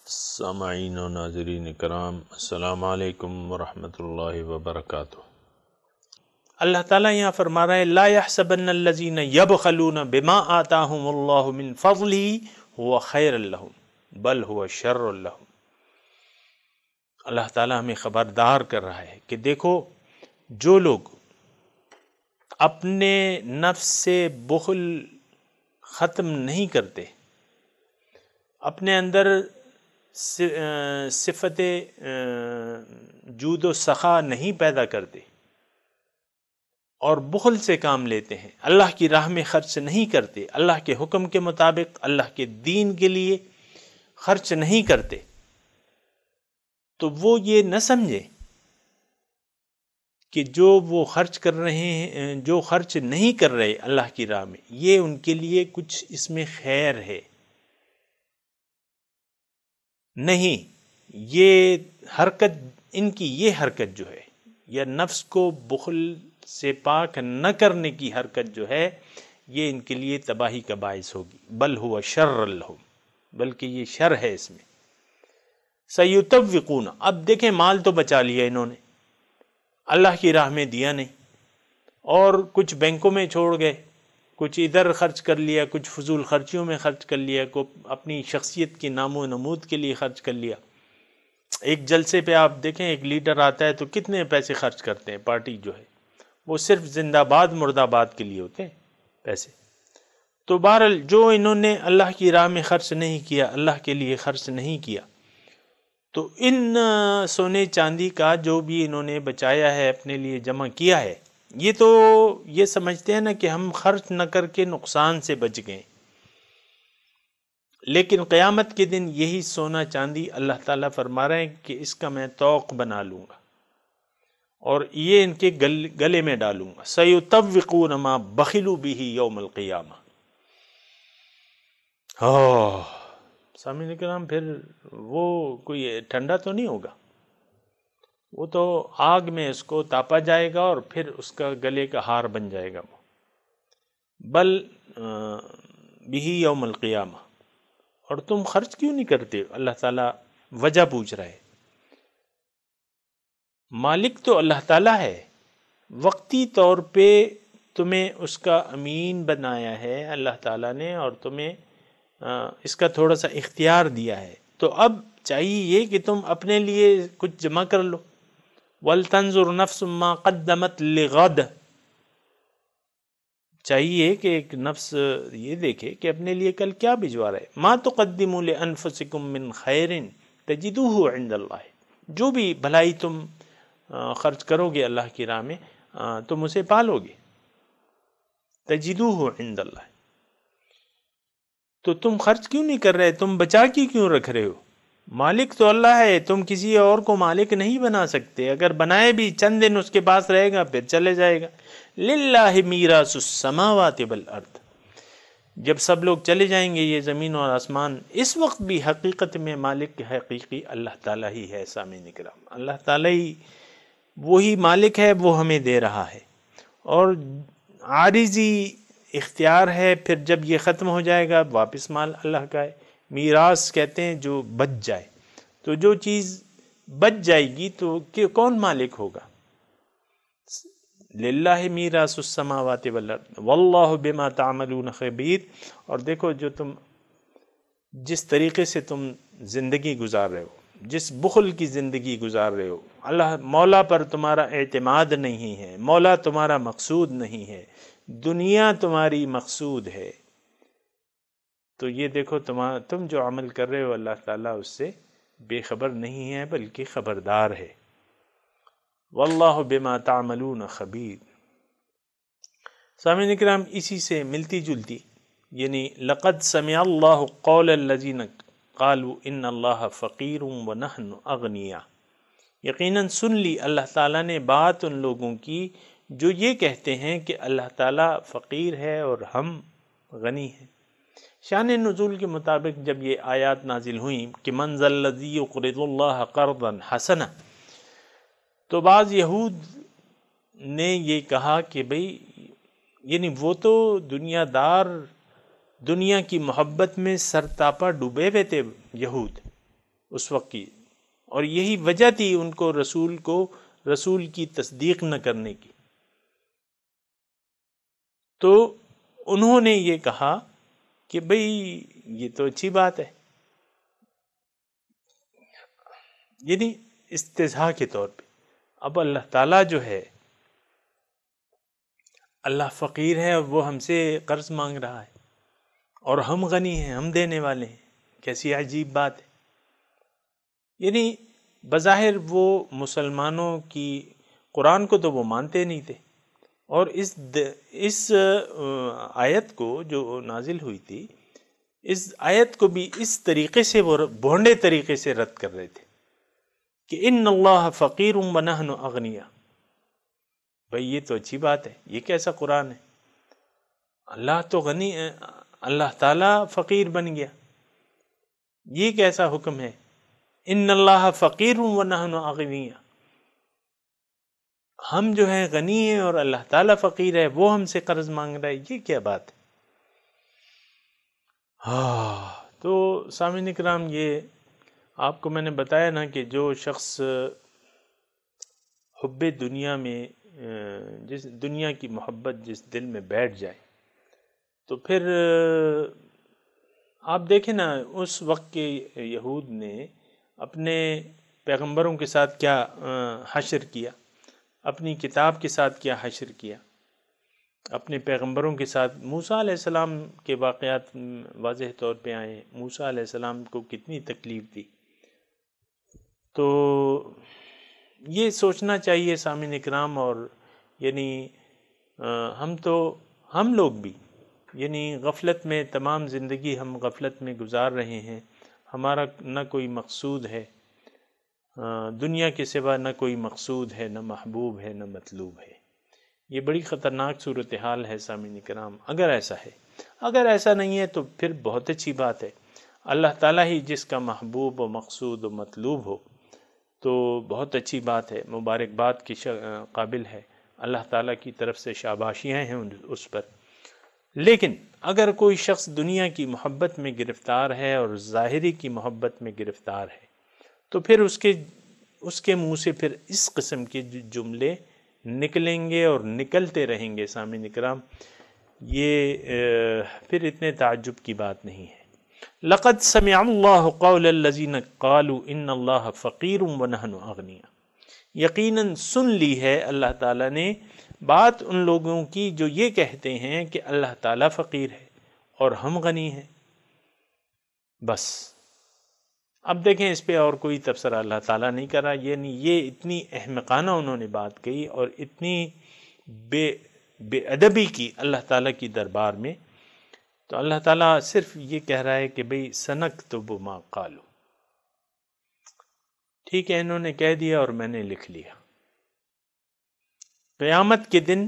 سامعین و ناظرین کرام، السلام علیکم ورحمۃ اللہ وبرکاتہ۔ اللہ تعالیٰ یہاں فرما رہا ہے لا يحسبن الذین یبخلون بما آتاہم اللہ من فضلہ هو خیر لہم بل هو شر لہم۔ اللہ تعالیٰ ہمیں خبردار کر رہا ہے کہ دیکھو، جو لوگ اپنے نفس سے بخل ختم نہیں کرتے، اپنے اندر صفت جود و سخا نہیں پیدا کرتے اور بخل سے کام لیتے ہیں، اللہ کی راہ میں خرچ نہیں کرتے، اللہ کے حکم کے مطابق اللہ کے دین کے لیے خرچ نہیں کرتے، تو وہ یہ نہ سمجھے کہ جو وہ خرچ کر رہے ہیں، جو خرچ نہیں کر رہے اللہ کی راہ میں، یہ ان کے لیے کچھ اس میں خیر ہے۔ نہیں، یہ حرکت، ان کی یہ حرکت جو ہے، یا نفس کو بخل سے پاک نہ کرنے کی حرکت جو ہے، یہ ان کے لیے تباہی کا باعث ہوگی، بل ہوا شر لہم، بلکہ یہ شر ہے اس میں۔ سیطوقون، اب دیکھیں مال تو بچا لیا انہوں نے، اللہ کی راہ میں دیا نہیں، اور کچھ بینکوں میں چھوڑ گئے، کچھ ادھر خرچ کر لیا، کچھ فضول خرچیوں میں خرچ کر لیا، کو اپنی شخصیت کی نام و نمود کے لیے خرچ کر لیا۔ ایک جلسے پہ آپ دیکھیں ایک لیڈر آتا ہے تو کتنے پیسے خرچ کرتے ہیں، پارٹی جو ہے وہ صرف زندہ باد مرد آباد کے لیے ہوتے ہیں پیسے۔ تو بہرحال جو انہوں نے اللہ کی راہ میں خرچ نہیں کیا، اللہ کے لیے خرچ نہیں کیا، تو ان سونے چاندی کا جو بھی انہوں نے بچایا ہے، اپنے لیے جمع کیا ہے، یہ تو یہ سمجھتے ہیں نا کہ ہم خرچ نہ کر کے نقصان سے بچ گئے، لیکن قیامت کے دن یہی سونا چاندی اللہ تعالیٰ فرما رہے ہیں کہ اس کا میں طوق بنا لوں گا اور یہ ان کے گلے میں ڈالوں گا۔ سیطوقون ما بخلوا بہ یوم القیامہ۔ سامعین کرام، پھر وہ کوئی ٹھنڈا تو نہیں ہوگا، وہ تو آگ میں اس کو تاپا جائے گا اور پھر اس کا گلے کا ہار بن جائے گا وہ۔ بل بہ یوم القیامہ، اور تم خرچ کیوں نہیں کرتے؟ اللہ تعالیٰ وجہ پوچھ رہا ہے۔ مالک تو اللہ تعالیٰ ہے، وقتی طور پہ تمہیں اس کا امین بنایا ہے اللہ تعالیٰ نے، اور تمہیں اس کا تھوڑا سا اختیار دیا ہے، تو اب چاہیے یہ کہ تم اپنے لیے کچھ جمع کر لو۔ وَلْتَنْظُرْ نَفْسٌ مَّا قَدَّمَتْ لِغَدٍ، چاہیے کہ ایک نفس یہ دیکھے کہ اپنے لیے کل کیا بھجوا رہا ہے۔ مَا تُقَدِّمُوا لِأَنفُسِكُم مِّن خَيْرٍ تَجِدُوهُ عِندَ اللَّهِ، جو بھی بھلائی تم خرچ کرو گے اللہ کی راہ میں تم اسے پالو گے۔ تَجِدُوهُ عِندَ اللَّهِ، تو تم خرچ کیوں نہیں کر رہے؟ تم بچا کے کیوں رکھ رہے ہو؟ مالک تو اللہ ہے، تم کسی اور کو مالک نہیں بنا سکتے، اگر بنائے بھی چند دن اس کے پاس رہے گا پھر چلے جائے گا۔ للہ میراث السماوات والارض، جب سب لوگ چلے جائیں گے یہ زمین اور آسمان، اس وقت بھی حقیقت میں مالک حقیقی اللہ تعالیٰ ہی ہے۔ سامعین کرام، اللہ تعالیٰ ہی وہی مالک ہے، وہ ہمیں دے رہا ہے، اور عارضی اختیار ہے، پھر جب یہ ختم ہو جائے گا واپس مال اللہ کا ہے۔ میراث کہتے ہیں جو بچ جائے، تو جو چیز بچ جائے گی تو کون مالک ہوگا؟ للہ میراث السماوات والارض واللہ بما تعملون خبیر۔ اور دیکھو، جو تم جس طریقے سے تم زندگی گزار رہے ہو، جس بخل کی زندگی گزار رہے ہو، اللہ مولا پر تمہارا اعتماد نہیں ہے، مولا تمہارا مقصود نہیں ہے، دنیا تمہاری مقصود ہے، تو یہ دیکھو تم جو عمل کر رہے ہو اللہ تعالیٰ اس سے بے خبر نہیں ہے بلکہ خبردار ہے۔ واللہ بما تعملون خبیر۔ سامعین کرام، اسی سے ملتی جلتی، یعنی لقد سمع اللہ قول الذین قالوا ان اللہ فقیر ونحن اغنیاء، یقیناً سن لی اللہ تعالیٰ نے بات ان لوگوں کی جو یہ کہتے ہیں کہ اللہ تعالیٰ فقیر ہے اور ہم غنی ہیں۔ شان نزول کے مطابق جب یہ آیات نازل ہوئیں کہ من ذا الذی یقرض اللہ قرضا حسنا، تو بعض یہود نے یہ کہا کہ بھئی، یعنی وہ تو دنیا دار، دنیا کی محبت میں سرتاپا ڈوبے ہوئے تھے یہود، اس وقت کی، اور یہی وجہ تھی ان کو رسول کی تصدیق نہ کرنے کی۔ تو انہوں نے یہ کہا کہ بھئی یہ تو اچھی بات ہے، یعنی استہزاء کے طور پہ۔ اب اللہ تعالیٰ جو ہے، اللہ فقیر ہے اور وہ ہم سے قرض مانگ رہا ہے، اور ہم غنی ہیں، ہم دینے والے ہیں، کیسی عجیب بات ہے۔ یعنی بظاہر وہ مسلمانوں کی قرآن کو تو وہ مانتے نہیں تھے، اور اس آیت کو جو نازل ہوئی تھی، اس آیت کو بھی اس طریقے سے وہ بھونڈے طریقے سے رد کر رہے تھے کہ ان اللہ فقیر ونحن اغنیاء۔ بھئی یہ تو اچھی بات ہے، یہ کیسا قرآن ہے؟ اللہ تو غنی ہے، اللہ تعالیٰ فقیر بن گیا، یہ کیسا حکم ہے؟ ان اللہ فقیر ونحن اغنیاء، ہم جو ہیں غنی ہیں اور اللہ تعالیٰ فقیر ہے، وہ ہم سے قرض مانگ رہا ہے، یہ کیا بات ہے؟ تو سامعین کرام، یہ آپ کو میں نے بتایا نا کہ جو شخص حب دنیا میں، جس دنیا کی محبت جس دل میں بیٹھ جائے، تو پھر آپ دیکھیں نا اس وقت کے یہود نے اپنے پیغمبروں کے ساتھ کیا حشر کیا، اپنی کتاب کے ساتھ کیا حشر کیا، اپنے پیغمبروں کے ساتھ موسیٰ علیہ السلام کے واقعات واضح طور پہ آئے، موسیٰ علیہ السلام کو کتنی تکلیف دی۔ تو یہ سوچنا چاہیے سامعین اکرام، اور یعنی ہم لوگ بھی یعنی غفلت میں، تمام زندگی ہم غفلت میں گزار رہے ہیں، ہمارا نہ کوئی مقصود ہے دنیا کے سوا، نہ کوئی مقصود ہے، نہ محبوب ہے، نہ مطلوب ہے۔ یہ بڑی خطرناک صورتحال ہے سامعین کرام۔ اگر ایسا ہے، اگر ایسا نہیں ہے تو پھر بہت اچھی بات ہے، اللہ تعالیٰ ہی جس کا محبوب و مقصود و مطلوب ہو تو بہت اچھی بات ہے، مبارکباد کی قابل ہے، اللہ تعالیٰ کی طرف سے شاباشیاں ہیں اس پر۔ لیکن اگر کوئی شخص دنیا کی محبت میں گرفتار ہے اور ظاہری کی محبت میں گرفتار ہے، تو پھر اس کے منہ سے پھر اس قسم کے جملے نکلیں گے اور نکلتے رہیں گے سامعین اکرام، یہ پھر اتنے تعجب کی بات نہیں ہے۔ لقد سمع اللہ قول الذین قالوا ان اللہ فقیر ونحن اغنیاء، یقیناً سن لی ہے اللہ تعالیٰ نے بات ان لوگوں کی جو یہ کہتے ہیں کہ اللہ تعالیٰ فقیر ہے اور ہم غنی ہیں۔ بس اب دیکھیں اس پہ اور کوئی تبصرہ اللہ تعالیٰ نہیں کر رہا، یعنی یہ اتنی احمقانہ انہوں نے بات کہی اور اتنی بے ادبی کی اللہ تعالیٰ کی دربار میں، تو اللہ تعالیٰ صرف یہ کہہ رہا ہے کہ بھئی سنکتب ما قالوا، ٹھیک ہے انہوں نے کہہ دیا اور میں نے لکھ لیا۔ قیامت کے دن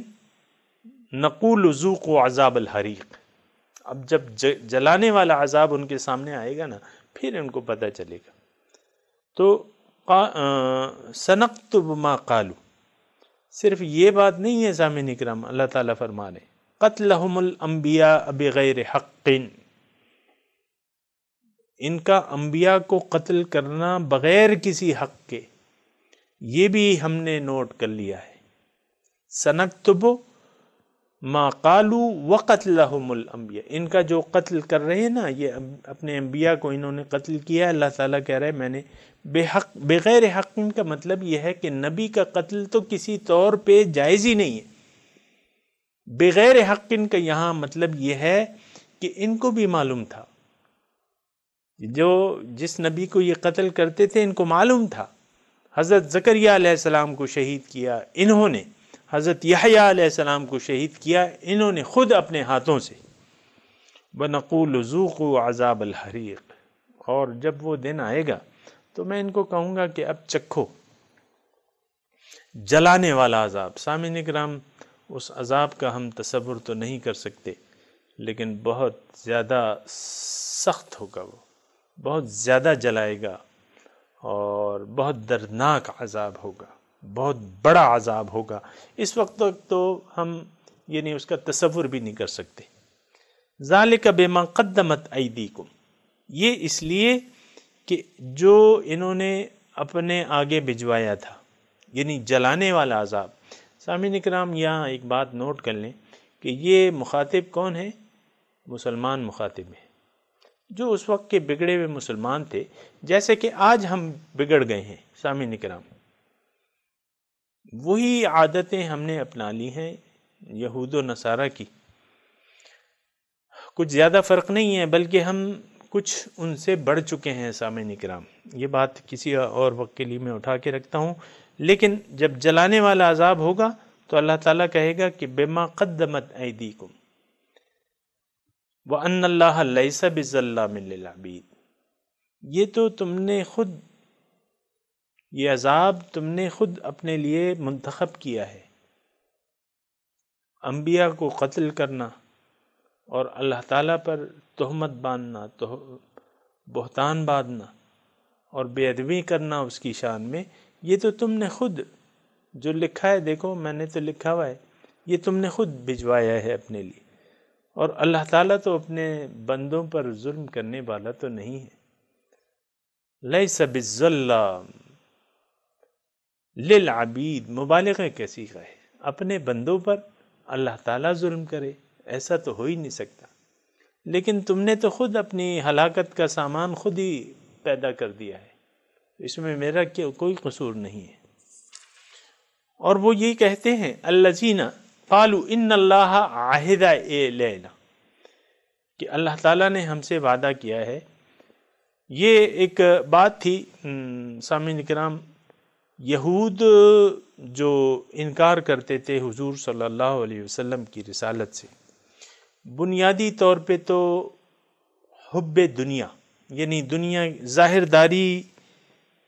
نقول ذوقوا عذاب الحریق، اب جب جلانے والا عذاب ان کے سامنے آئے گا نا، پھر ان کو پتہ چلے گا۔ تو سنکتب ما قالوا، صرف یہ بات نہیں ہے سامعین اکرام، اللہ تعالیٰ فرما رہے قتلہم الانبیاء بغیر حق، ان کا انبیاء کو قتل کرنا بغیر کسی حق کے، یہ بھی ہم نے نوٹ کر لیا ہے۔ سنکتب ما قالوا وقتلہم الانبیاء، ان کا جو قتل کر رہے ہیں نا، یہ اپنے انبیاء کو انہوں نے قتل کیا، اللہ تعالیٰ کہہ رہے ہیں میں نے بغیر حق، ان کا مطلب یہ ہے کہ نبی کا قتل تو کسی طور پہ جائز ہی نہیں ہے۔ بغیر حق ان کا یہاں مطلب یہ ہے کہ ان کو بھی معلوم تھا، جو جس نبی کو یہ قتل کرتے تھے ان کو معلوم تھا۔ حضرت زکریا علیہ السلام کو شہید کیا انہوں نے، حضرت یحییٰ علیہ السلام کو شہید کیا انہوں نے خود اپنے ہاتھوں سے۔ وَنَقُولُ ذُوقُوا عَذَابَ الْحَرِيقِ، اور جب وہ دن آئے گا تو میں ان کو کہوں گا کہ اب چکھو جلانے والا عذاب۔ سامعین اکرام، اس عذاب کا ہم تصور تو نہیں کر سکتے، لیکن بہت زیادہ سخت ہوگا، وہ بہت زیادہ جلائے گا اور بہت دردناک عذاب ہوگا، بہت بڑا عذاب ہوگا۔ اس وقت تک تو ہم یعنی اس کا تصور بھی نہیں کر سکتے۔ ذالک بما قدمت ایدیکم، یہ اس لیے کہ جو انہوں نے اپنے آگے بھجوایا تھا، یعنی جلانے والا عذاب۔ سامعین اکرام، یہاں ایک بات نوٹ کر لیں کہ یہ مخاطب کون ہے؟ مسلمان مخاطب ہیں، جو اس وقت کے بگڑے ہوئے مسلمان تھے، جیسے کہ آج ہم بگڑ گئے ہیں۔ سامعین اکرام، وہی عادتیں ہم نے اپنا لی ہیں یہود و نصارہ کی، کچھ زیادہ فرق نہیں ہے، بلکہ ہم کچھ ان سے بڑھ چکے ہیں۔ سامعین اکرام، یہ بات کسی اور وقت کے لیے میں اٹھا کے رکھتا ہوں، لیکن جب جلانے والا عذاب ہوگا تو اللہ تعالیٰ کہے گا کہ بما قدمت ایدیکم وَأَنَّ اللَّهَ لَيْسَ بِظَلَّامٍ لِّلْعَبِيدِ، یہ تو تم نے خود، یہ عذاب تم نے خود اپنے لیے منتخب کیا ہے، انبیاء کو قتل کرنا اور اللہ تعالیٰ پر تہمت باندھنا، بہتان باندھنا اور بے ادبی کرنا اس کی شان میں، یہ تو تم نے خود، جو لکھا ہے، دیکھو میں نے تو لکھا ہوا ہے، یہ تم نے خود بھجوایا ہے اپنے لیے۔ اور اللہ تعالیٰ تو اپنے بندوں پر ظلم کرنے والا تو نہیں ہے۔ لیس بالظلام للعبید، مبالغہ کا صیغہ ہے، اپنے بندوں پر اللہ تعالیٰ ظلم کرے، ایسا تو ہو ہی نہیں سکتا۔ لیکن تم نے تو خود اپنی ہلاکت کا سامان خود ہی پیدا کر دیا ہے، اس میں میرا کوئی قصور نہیں ہے۔ اور وہ یہی کہتے ہیں الذین قالوا ان اللہ عہد الینا، کہ اللہ تعالیٰ نے ہم سے وعدہ کیا ہے۔ یہ ایک بات تھی سامعین کرام، یہود جو انکار کرتے تھے حضور صلی اللہ علیہ وسلم کی رسالت سے، بنیادی طور پہ تو حب دنیا، یعنی دنیا ظاہر داری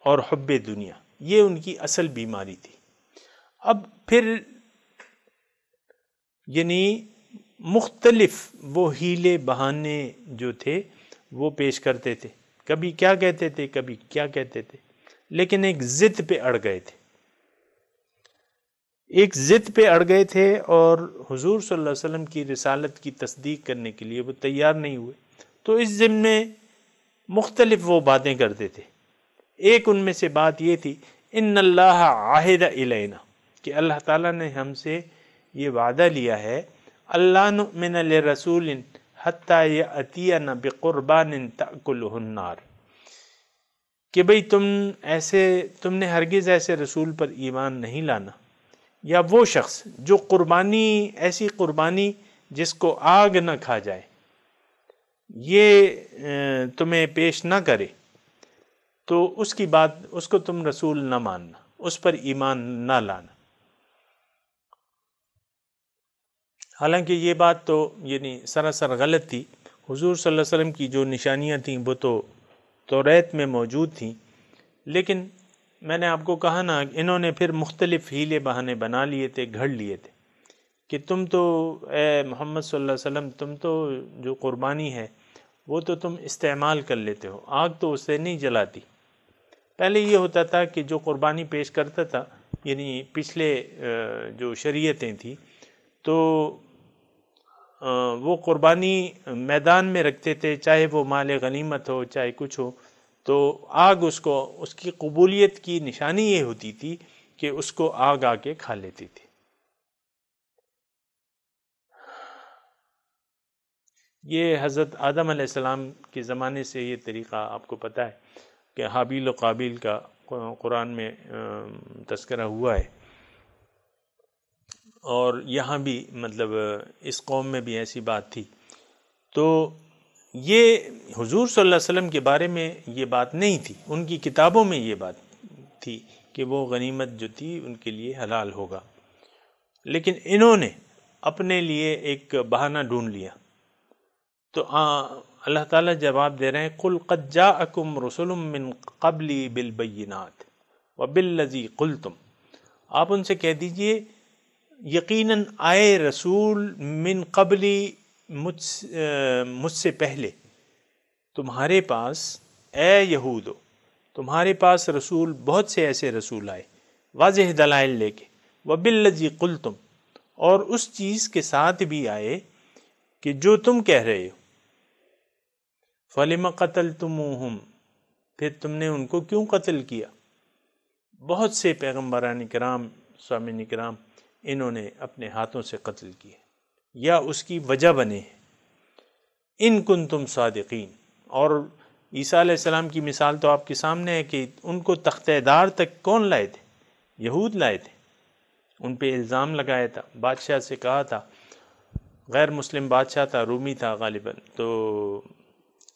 اور حب دنیا، یہ ان کی اصل بیماری تھی۔ اب پھر یعنی مختلف وہ ہیلے بہانے جو تھے وہ پیش کرتے تھے، کبھی کیا کہتے تھے، کبھی کیا کہتے تھے، لیکن ایک ضد پہ اڑ گئے تھے، ایک ضد پہ اڑ گئے تھے، اور حضور صلی اللہ علیہ وسلم کی رسالت کی تصدیق کرنے کے لیے وہ تیار نہیں ہوئے۔ تو اس ضمن میں مختلف وہ باتیں کرتے تھے۔ ایک ان میں سے بات یہ تھی ان اللہ عہد الینا، کہ اللہ تعالیٰ نے ہم سے یہ وعدہ لیا ہے، اللہ نؤمن لرسول حتی یأتینا بقربان تأکلہ النار، کہ بھئی تم نے ہرگز ایسے رسول پر ایمان نہیں لانا، یا وہ شخص جو قربانی، ایسی قربانی جس کو آگ نہ کھا جائے، یہ تمہیں پیش نہ کرے، تو اس کی بات، اس کو تم رسول نہ ماننا، اس پر ایمان نہ لانا۔ حالانکہ یہ بات تو یعنی سراسر غلط تھی۔ حضور صلی اللہ علیہ وسلم کی جو نشانیاں تھیں وہ تو توریت میں موجود تھیں، لیکن میں نے آپ کو کہا نا، انہوں نے پھر مختلف ہیلے بہانے بنا لیے تھے، گھڑ لیے تھے، کہ تم تو اے محمد صلی اللہ علیہ وسلم، تم تو جو قربانی ہے وہ تو تم استعمال کر لیتے ہو، آگ تو اسے نہیں جلاتی۔ پہلے یہ ہوتا تھا کہ جو قربانی پیش کرتا تھا، یعنی پچھلے جو شریعتیں تھیں، تو وہ قربانی میدان میں رکھتے تھے، چاہے وہ مال غنیمت ہو، چاہے کچھ ہو، تو آگ اس کی قبولیت کی نشانی یہ ہوتی تھی کہ اس کو آگ آ کے کھا لیتی تھی۔ یہ حضرت آدم علیہ السلام کے زمانے سے یہ طریقہ آپ کو پتہ ہے کہ حابیل و قابیل کا قرآن میں تذکرہ ہوا ہے، اور یہاں بھی مطلب اس قوم میں بھی ایسی بات تھی۔ تو یہ حضور صلی اللہ علیہ وسلم کے بارے میں یہ بات نہیں تھی، ان کی کتابوں میں یہ بات تھی کہ وہ غنیمت جو تھی ان کے لیے حلال ہوگا، لیکن انہوں نے اپنے لیے ایک بہانہ ڈھونڈ لیا۔ تو اللہ تعالیٰ جواب دے رہے ہیں قُلْ قَدْ جَاءَكُمْ رُسُلٌ مِّن قَبْلِي بِالْبَيِّنَاتِ وَبِالَّذِي قُلْتُمْ، آپ ان سے کہہ دیجئے یقیناً آئے رسول من قبلی، مجھ سے پہلے تمہارے پاس، اے یہودو تمہارے پاس رسول، بہت سے ایسے رسول آئے واضح دلائل لے کے، وَبِالَّذِي قُلْتُمْ، اور اس چیز کے ساتھ بھی آئے کہ جو تم کہہ رہے ہو، فَلِمَ قَتَلْتُمُوهُمْ، پھر تم نے ان کو کیوں قتل کیا؟ بہت سے پیغمبران کرام، سامعین کرام، انہوں نے اپنے ہاتھوں سے قتل کیے یا اس کی وجہ بنے ہیں۔ ان کنتم صادقین۔ اور عیسیٰ علیہ السلام کی مثال تو آپ کے سامنے ہے کہ ان کو تختہ دار تک کون لائے تھے؟ یہود لائے تھے۔ ان پہ الزام لگایا تھا، بادشاہ سے کہا تھا، غیر مسلم بادشاہ تھا، رومی تھا غالباً، تو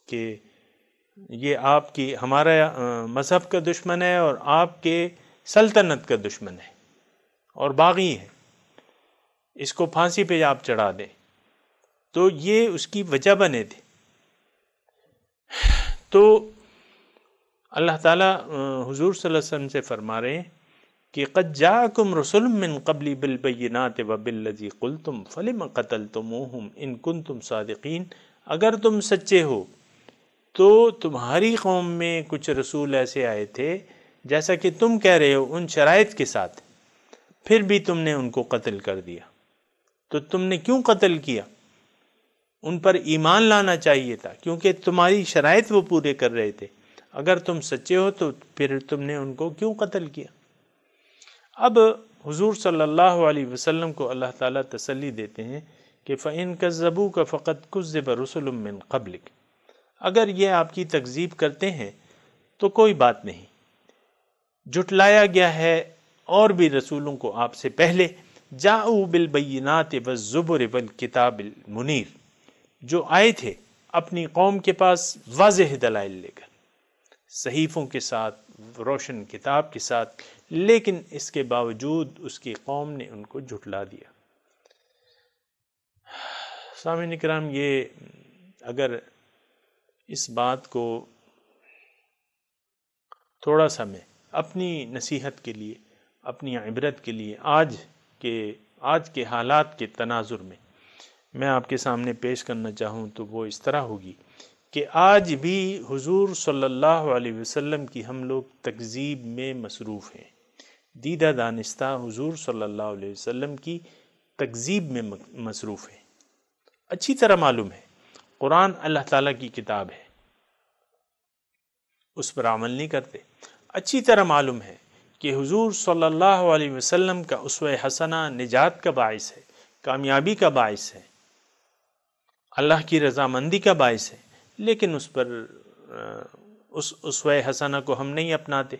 کہ یہ آپ کی ہمارا مذہب کا دشمن ہے اور آپ کے سلطنت کا دشمن ہے اور باغی ہے، اس کو پھانسی پہ آپ چڑھا دیں۔ تو یہ اس کی وجہ بنے تھے۔ تو اللہ تعالیٰ حضور صلی اللہ علیہ وسلم سے فرما رہے ہیں کہ قد جاءکم رسل من قبلی بالبینات وبالذی قلتم فلم قتلتموہم ان کنتم صادقین۔ اگر تم سچے ہو تو تمہاری قوم میں کچھ رسول ایسے آئے تھے جیسا کہ تم کہہ رہے ہو ان شرائط کے ساتھ، پھر بھی تم نے ان کو قتل کر دیا۔ تو تم نے کیوں قتل کیا؟ ان پر ایمان لانا چاہیے تھا، کیونکہ تمہاری شرائط وہ پورے کر رہے تھے۔ اگر تم سچے ہو تو پھر تم نے ان کو کیوں قتل کیا؟ اب حضور صلی اللہ علیہ وسلم کو اللہ تعالیٰ تسلی دیتے ہیں کہ فَإِن كَذَّبُوكَ فَقَدْ كُذِّبَ رُسُلٌ مِّن قَبْلِكَ۔ اگر یہ آپ کی تکذیب کرتے ہیں تو کوئی بات نہیں، جھٹلایا گیا ہے اور بھی رسولوں کو آپ سے پہلے، جاءوا بالبینات والزبر والکتاب المنیر، جو آئے تھے اپنی قوم کے پاس واضح دلائل لے کر، صحیفوں کے ساتھ، روشن کتاب کے ساتھ، لیکن اس کے باوجود اس کی قوم نے ان کو جھٹلا دیا۔ سامعین کرام، یہ اگر اس بات کو تھوڑا سا میں اپنی نصیحت کے لیے، اپنی عبرت کے لیے آج کے حالات کے تناظر میں آپ کے سامنے پیش کرنا چاہوں تو وہ اس طرح ہوگی کہ آج بھی حضور صلی اللہ علیہ وسلم کی ہم لوگ تکذیب میں مصروف ہیں، دیدہ دانستہ حضور صلی اللہ علیہ وسلم کی تکذیب میں مصروف ہیں۔ اچھی طرح معلوم ہے قرآن اللہ تعالیٰ کی کتاب ہے، اس پر عمل نہیں کرتے۔ اچھی طرح معلوم ہے کہ حضور صلی اللہ علیہ وسلم کا اسوہ حسنہ نجات کا باعث ہے، کامیابی کا باعث ہے، اللہ کی رضامندی کا باعث ہے، لیکن اس اسوہ حسنہ کو ہم نہیں اپناتے۔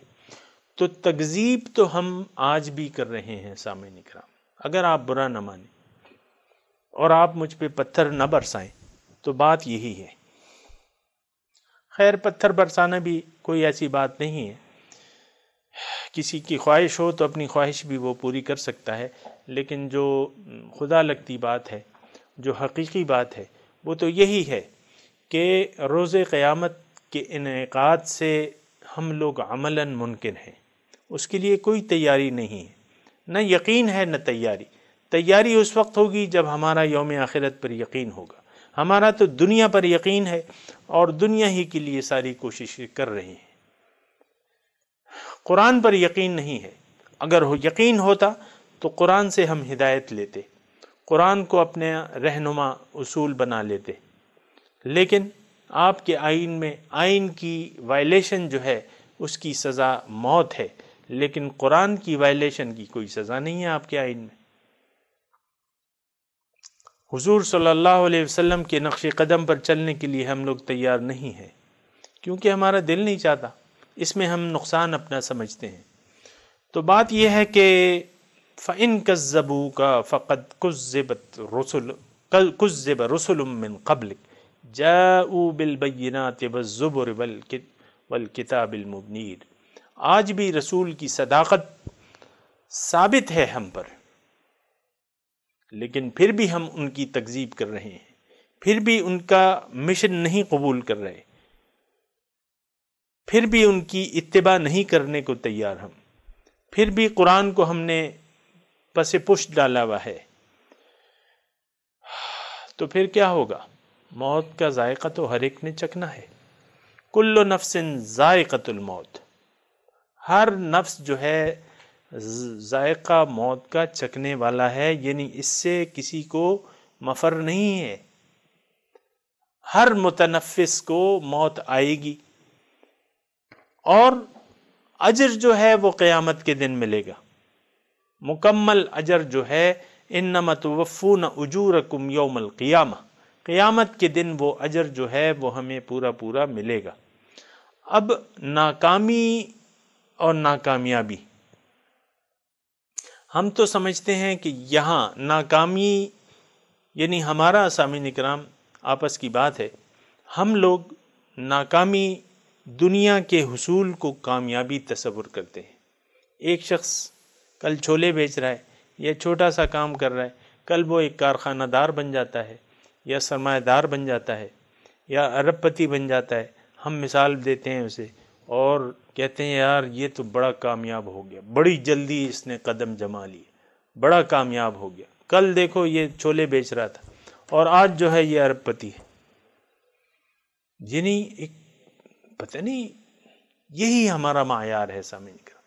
تو تکذیب تو ہم آج بھی کر رہے ہیں سامعین کرام۔ اگر آپ برا نہ مانیں اور آپ مجھ پہ پتھر نہ برسائیں تو بات یہی ہے۔ خیر، پتھر برسانا بھی کوئی ایسی بات نہیں ہے، کسی کی خواہش ہو تو اپنی خواہش بھی وہ پوری کر سکتا ہے، لیکن جو خدا لگتی بات ہے، جو حقیقی بات ہے، وہ تو یہی ہے کہ روز قیامت کے انعقاد سے ہم لوگ عملاً ممکن ہیں، اس کے لیے کوئی تیاری نہیں ہے، نہ یقین ہے نہ تیاری۔ تیاری اس وقت ہوگی جب ہمارا یوم آخرت پر یقین ہوگا۔ ہمارا تو دنیا پر یقین ہے اور دنیا ہی کے لیے ساری کوششیں کر رہے ہیں، قرآن پر یقین نہیں ہے۔ اگر یقین ہوتا تو قرآن سے ہم ہدایت لیتے، قرآن کو اپنے رہنما اصول بنا لیتے، لیکن آپ کے آئین میں آئین کی وائلیشن جو ہے اس کی سزا موت ہے، لیکن قرآن کی وائلیشن کی کوئی سزا نہیں ہے آپ کے آئین میں۔ حضور صلی اللہ علیہ وسلم کے نقش قدم پر چلنے کے لیے ہم لوگ تیار نہیں ہیں، کیونکہ ہمارا دل نہیں چاہتا، اس میں ہم نقصان اپنا سمجھتے ہیں۔ تو بات یہ ہے کہ فَإِن كَذَّبُوكَ فَقَدْ كُذِّبَ رُسُلٌ مِّن قَبْلِكَ جَاءُوا بِالْبَيِّنَاتِ وَالزُّبُرِ وَالْكِتَابِ الْمُنِيرِ۔ آج بھی رسول کی صداقت ثابت ہے ہم پر، لیکن پھر بھی ہم ان کی تکذیب کر رہے ہیں، پھر بھی ان کا مشن نہیں قبول کر رہے، پھر بھی ان کی اتباع نہیں کرنے کو تیار ہم، پھر بھی قرآن کو ہم نے پس پشت ڈالا ہوا ہے۔ تو پھر کیا ہوگا؟ موت کا ذائقہ تو ہر ایک نے چکھنا ہے۔ کل نفس ذائقۃ الموت، ہر نفس جو ہے ذائقہ موت کا چکھنے والا ہے، یعنی اس سے کسی کو مفر نہیں ہے، ہر متنفس کو موت آئے گی۔ اور اجر جو ہے وہ قیامت کے دن ملے گا، مکمل اجر جو ہے، انما توفون اجورکم یوم القیامہ، قیامت کے دن وہ اجر جو ہے وہ ہمیں پورا پورا ملے گا۔ اب ناکامی اور ناکامیابی، ہم تو سمجھتے ہیں کہ یہاں ناکامی یعنی ہمارا سامعین کرام آپس کی بات ہے، ہم لوگ ناکامی دنیا کے حصول کو کامیابی تصور کرتے ہیں۔ ایک شخص کل چھولے بیچ رہا ہے یا چھوٹا سا کام کر رہا ہے، کل وہ ایک کارخانہ دار بن جاتا ہے یا سرمایہ دار بن جاتا ہے یا ارب پتی بن جاتا ہے، ہم مثال دیتے ہیں اسے اور کہتے ہیں یار یہ تو بڑا کامیاب ہو گیا، بڑی جلدی اس نے قدم جما لیے، بڑا کامیاب ہو گیا، کل دیکھو یہ چھولے بیچ رہا تھا اور آج جو ہے یہ ارب پتی ہے۔ یعنی ایک پتہ نہیں، یہی ہمارا معیار ہے سامعین کا،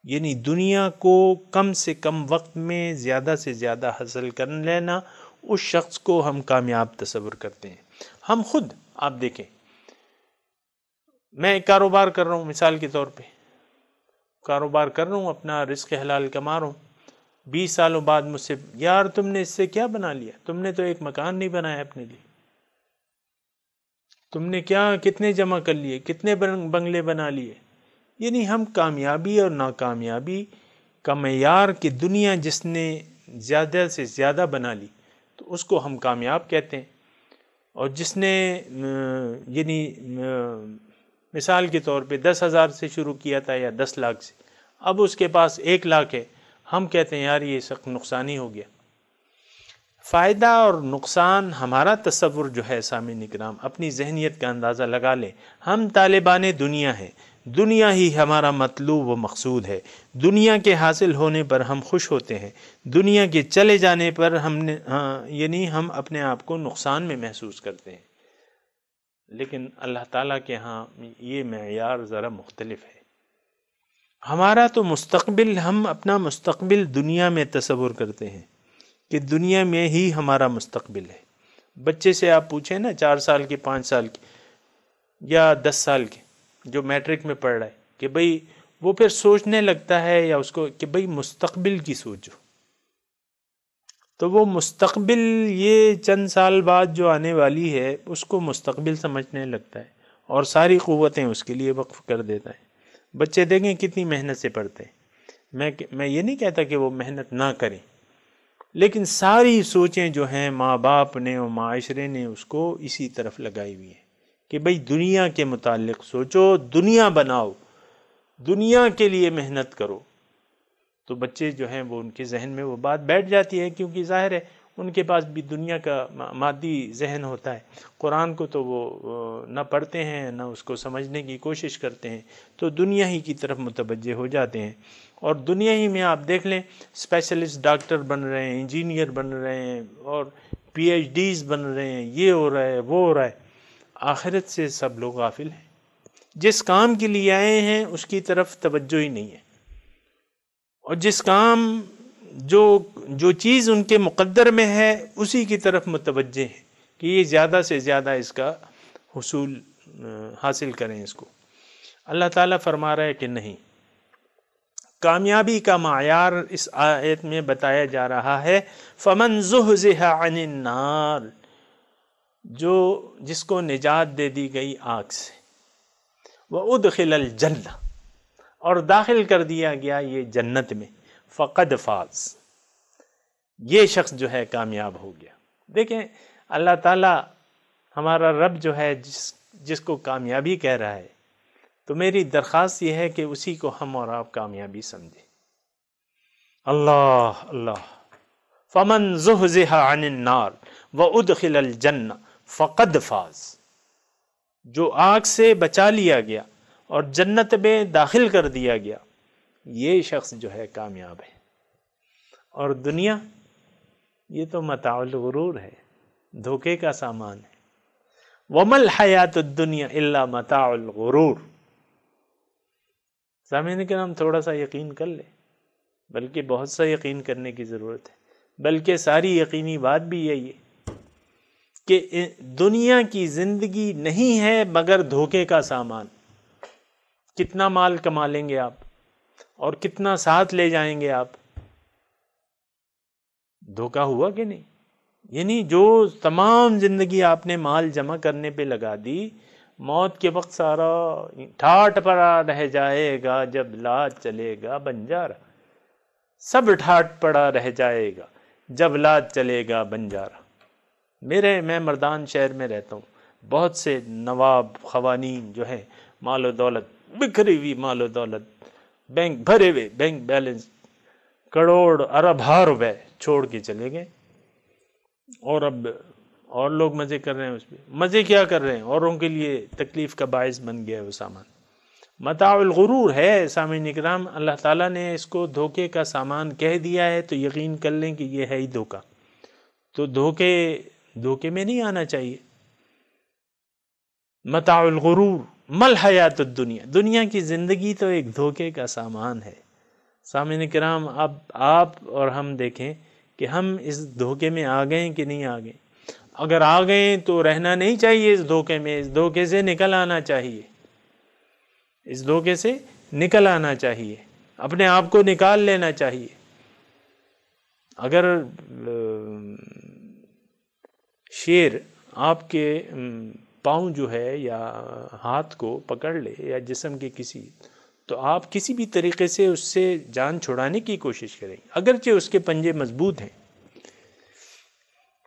یعنی دنیا کو کم سے کم وقت میں زیادہ سے زیادہ حاصل کر لینا، اس شخص کو ہم کامیاب تصور کرتے ہیں۔ ہم خود آپ دیکھیں، میں ایک کاروبار کر رہا ہوں، مثال کے طور پہ کاروبار کر رہا ہوں، اپنا رزق حلال کما رہا ہوں، 20 سالوں بعد مجھ سے یار تم نے اس سے کیا بنا لیا، تم نے تو ایک مکان نہیں بنایا اپنے لیے، تم نے کتنے جمع کر لیے، کتنے بنگلے بنا لیے۔ یعنی ہم کامیابی اور ناکامیابی کا معیار کہ دنیا جس نے زیادہ سے زیادہ بنا لی تو اس کو ہم کامیاب کہتے ہیں، اور جس نے یعنی مثال کے طور پہ 10,000 سے شروع کیا تھا یا 10 لاکھ سے، اب اس کے پاس 1 لاکھ ہے، ہم کہتے ہیں یار یہ سخت نقصان ہی ہو گیا۔ فائدہ اور نقصان ہمارا تصور جو ہے سامعین کرام، اپنی ذہنیت کا اندازہ لگا لیں، ہم طالبان دنیا ہیں، دنیا ہی ہمارا مطلوب و مقصود ہے، دنیا کے حاصل ہونے پر ہم خوش ہوتے ہیں، دنیا کے چلے جانے پر یعنی ہم اپنے آپ کو نقصان میں محسوس کرتے ہیں۔ لیکن اللہ تعالیٰ کے ہاں یہ معیار ذرا مختلف ہے۔ ہمارا تو مستقبل، ہم اپنا مستقبل دنیا میں تصور کرتے ہیں کہ دنیا میں ہی ہمارا مستقبل ہے۔ بچے سے آپ پوچھیں نا، 4 سال کے، 5 سال کے یا 10 سال کے جو میٹرک میں پڑھ رہا ہے، کہ بھئی وہ پھر سوچنے لگتا ہے یا اس کو کہ بھئی مستقبل کی سوچو، تو وہ مستقبل یہ چند سال بعد جو آنے والی ہے اس کو مستقبل سمجھنے لگتا ہے اور ساری قوتیں اس کے لیے وقف کر دیتا ہے۔ بچے دیکھیں کتنی محنت سے پڑھتے ہیں، میں یہ نہیں کہتا کہ وہ محنت نہ کریں، لیکن ساری سوچیں جو ہیں ماں باپ نے اور معاشرے نے اس کو اسی طرف لگائی ہوئی ہیں کہ بھئی دنیا کے متعلق سوچو، دنیا بناؤ، دنیا کے لیے محنت کرو۔ تو بچے جو ہیں وہ ان کے ذہن میں وہ بات بیٹھ جاتی ہے، کیونکہ ظاہر ہے ان کے پاس بھی دنیا کا مادی ذہن ہوتا ہے، قرآن کو تو وہ نہ پڑھتے ہیں نہ اس کو سمجھنے کی کوشش کرتے ہیں، تو دنیا ہی کی طرف متوجہ ہو جاتے ہیں، اور دنیا ہی میں آپ دیکھ لیں اسپیشلسٹ ڈاکٹر بن رہے ہیں، انجینئر بن رہے ہیں اور پی ایچ ڈیز بن رہے ہیں، یہ ہو رہا ہے وہ ہو رہا ہے، آخرت سے سب لوگ غافل ہیں۔ جس کام کے لیے آئے ہیں اس کی طرف توجہ ہی نہیں ہے، اور جس کام جو چیز ان کے مقدر میں ہے اسی کی طرف متوجہ ہیں کہ یہ زیادہ سے زیادہ اس کا حصول حاصل کریں اس کو۔ اللہ تعالیٰ فرما رہا ہے کہ نہیں، کامیابی کا معیار اس آیت میں بتایا جا رہا ہے، فَمَنْ زُحْزِحَ عَنِ النَّارِ، جس کو نجات دے دی گئی آگ سے، وَأُدْخِلَ الْجَنَّةَ، اور داخل کر دیا گیا یہ جنت میں، فقد فاز، یہ شخص جو ہے کامیاب ہو گیا۔ دیکھیں اللہ تعالیٰ ہمارا رب جو ہے جس کو کامیابی کہہ رہا ہے، تو میری درخواست یہ ہے کہ اسی کو ہم اور آپ کامیابی سمجھیں۔ اللہ اللہ، فمن زحزح عن النار وادخل الجنہ فقد فاز، جو آگ سے بچا لیا گیا اور جنت میں داخل کر دیا گیا، یہ شخص جو ہے کامیاب ہے۔ اور دنیا یہ تو متاع الغرور ہے، دھوکے کا سامان ہے۔ وَمَا الْحَيَاةُ الدُّنْيَا إِلَّا مَتَاعُ الْغُرُورِ۔ سامعین کرام تھوڑا سا یقین کر لیں، بلکہ بہت سا یقین کرنے کی ضرورت ہے، بلکہ ساری یقینی بات بھی یہی ہے کہ دنیا کی زندگی نہیں ہے مگر دھوکے کا سامان۔ کتنا مال کما لیں گے آپ اور کتنا ساتھ لے جائیں گے آپ؟ دھوکہ ہوا کہ نہیں؟ یعنی جو تمام زندگی آپ نے مال جمع کرنے پہ لگا دی، موت کے وقت سارا ٹھاٹ پڑا رہ جائے گا جب لاد چلے گا بنجارا، سب ٹھاٹ پڑا رہ جائے گا جب لاد چلے گا بنجارا۔ میں مردان شہر میں رہتا ہوں، بہت سے نواب خوانین جو ہیں، مال و دولت، بکھری ہوئی مال و دولت، بینک بھرے ہوئے، بینک بیلنس کروڑ ارب ہار روپے چھوڑ کے چلے گئے، اور اب اور لوگ مزے کر رہے ہیں اس پہ۔ مزے کیا کر رہے ہیں؟ اوروں کے لیے تکلیف کا باعث بن گیا ہے وہ سامان۔ متاع الغرور ہے سامعین اکرام، اللہ تعالیٰ نے اس کو دھوکے کا سامان کہہ دیا ہے تو یقین کر لیں کہ یہ ہے ہی دھوکہ۔ تو دھوکے میں نہیں آنا چاہیے۔ متاع الغرور مل حیات الدنیا، دنیا کی زندگی تو ایک دھوکے کا سامان ہے۔ سامعین کرام، اب آپ اور ہم دیکھیں کہ ہم اس دھوکے میں آ گئے کہ نہیں آ گئے۔ اگر آ گئے تو رہنا نہیں چاہیے اس دھوکے میں، اس دھوکے سے نکل آنا چاہیے، اس دھوکے سے نکل آنا چاہیے، اپنے آپ کو نکال لینا چاہیے۔ اگر شیر آپ کے پاؤں جو ہے یا ہاتھ کو پکڑ لے یا جسم کے کسی، تو آپ کسی بھی طریقے سے اس سے جان چھڑانے کی کوشش کریں، اگرچہ اس کے پنجے مضبوط ہیں،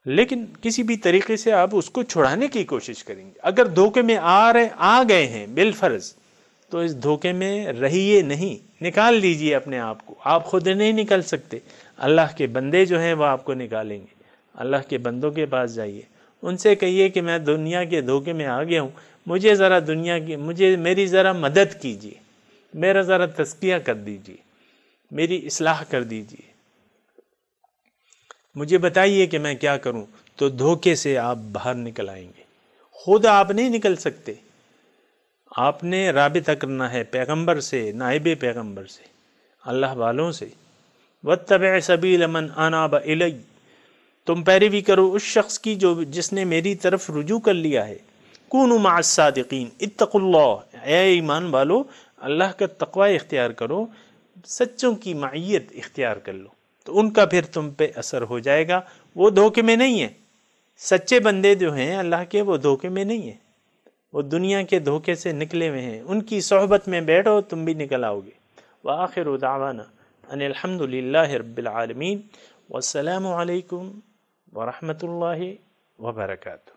لیکن کسی بھی طریقے سے آپ اس کو چھڑانے کی کوشش کریں گے۔ اگر دھوکے میں آ گئے ہیں بالفرض، تو اس دھوکے میں رہیے نہیں، نکال لیجئے اپنے آپ کو۔ آپ خود نہیں نکل سکتے، اللہ کے بندے جو ہیں وہ آپ کو نکالیں گے۔ اللہ کے بندوں کے پاس جائیے، ان سے کہیے کہ میں دنیا کے دھوکے میں آ گیا ہوں، مجھے ذرا میری ذرا مدد کیجیے، میرا ذرا تزکیہ کر دیجیے، میری اصلاح کر دیجیے، مجھے بتائیے کہ میں کیا کروں۔ تو دھوکے سے آپ باہر نکل آئیں گے۔ خود آپ نہیں نکل سکتے، آپ نے رابطہ کرنا ہے پیغمبر سے، نائب پیغمبر سے، اللہ والوں سے۔ وَاتَّبِعْ سَبِيلَ مَنْ أَنَابَ إِلَيَّ، تم پیروی کرو اس شخص کی جس نے میری طرف رجوع کر لیا ہے۔ کونوا مع الصادقین، اتقوا اللہ، اے ایمان والو اللہ کا تقوی اختیار کرو، سچوں کی معیت اختیار کر لو، تو ان کا پھر تم پہ اثر ہو جائے گا۔ وہ دھوکے میں نہیں ہیں، سچے بندے جو ہیں اللہ کے، وہ دھوکے میں نہیں ہیں، وہ دنیا کے دھوکے سے نکلے ہوئے ہیں۔ ان کی صحبت میں بیٹھو، تم بھی نکل آؤ گے۔ وآخر دعوانا ان الحمد للہ رب العالمین، والسلام علیکم ورحمۃ اللہ وبرکاتہ۔